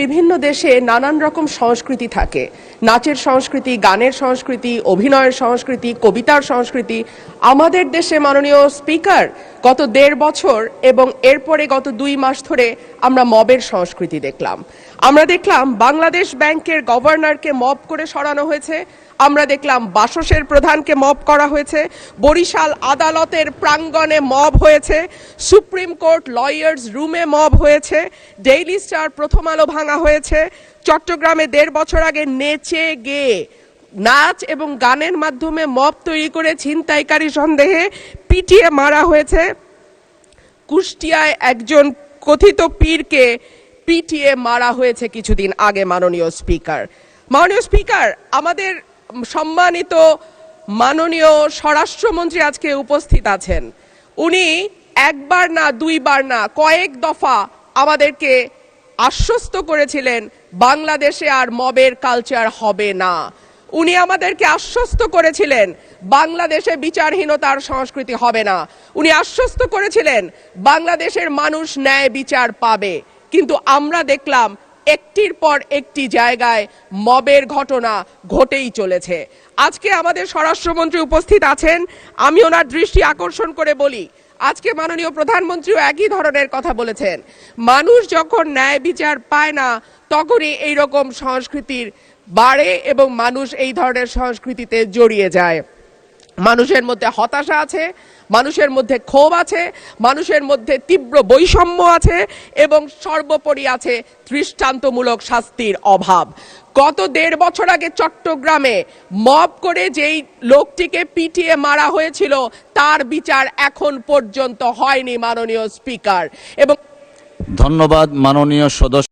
বিভিন্ন দেশে নানান রকম সংস্কৃতি থাকে, নাচের সংস্কৃতি, গানের সংস্কৃতি, অভিনয়ের সংস্কৃতি, কবিতার সংস্কৃতি। আমাদের দেশে মাননীয় স্পিকার গত ১.৫ বছর এবং এরপরে গত ২ মাস ধরে আমরা মবের সংস্কৃতি দেখলাম। আমরা দেখলাম বাংলাদেশ ব্যাংকের গভর্নরকে মব করে সরানো হয়েছে, আমরা দেখলাম বাসসের প্রধানকে মব করা হয়েছে, বরিশাল আদালতের প্রাঙ্গণে মব হয়েছে, সুপ্রিম কোর্ট লয়ার্স রুমে মব হয়েছে, ডেইলি স্টার প্রথম আলো ভাঙা হয়েছে, চট্টগ্রামে ১.৫ বছর আগে নেচে গেয়ে নাচ এবং গানের মাধ্যমে মব তৈরি করে ছিনতাইকারী সন্দেহে পিটিয়ে মারা হয়েছে, কুষ্টিয়ায় একজন কথিত পীরকে পিটিয়ে মারা হয়েছে কিছুদিন আগে। মাননীয় স্পিকার, আমাদের সম্মানিত মাননীয় স্বরাষ্ট্রমন্ত্রী আজকে উপস্থিত আছেন। উনি একবার না, দুইবার না, কয়েক দফা আমাদেরকে আশ্বস্ত করেছিলেন বাংলাদেশে আর মবের কালচার হবে না। উনি আমাদেরকে আশ্বস্ত করেছিলেন বাংলাদেশে বিচারহীনতার সংস্কৃতি হবে না। উনি আশ্বস্ত করেছিলেন বাংলাদেশের মানুষ ন্যায় বিচার পাবে। কিন্তু আমরা দেখলাম একটির পর একটি জায়গায় মবের ঘটনা ঘটেই চলেছে। আজকে আমাদের স্বরাষ্ট্রমন্ত্রী উপস্থিত আছেন, আমি ওনার দৃষ্টি আকর্ষণ করে বলি, আজকে মাননীয় প্রধানমন্ত্রীও একই ধরনের কথা বলেছেন। মানুষ যখন ন্যায় বিচার পায় না তখনই এইরকম সংস্কৃতির বাড়ে এবং মানুষ এই ধরনের সংস্কৃতিতে জড়িয়ে যায়। মানুষের মধ্যে হতাশা আছে, মানুষের মধ্যে ক্ষোভ আছে, মানুষের মধ্যে তীব্র বৈষম্য আছে এবং সর্বোপরি আছে দৃষ্টান্তমূলক শাস্তির অভাব। গত ১.৫ বছর আগে চট্টগ্রামে মব করে যেই লোকটিকে পিটিয়ে মারা হয়েছিল তার বিচার এখন পর্যন্ত হয়নি মাননীয় স্পিকার। এবং ধন্যবাদ মাননীয় সদস্য।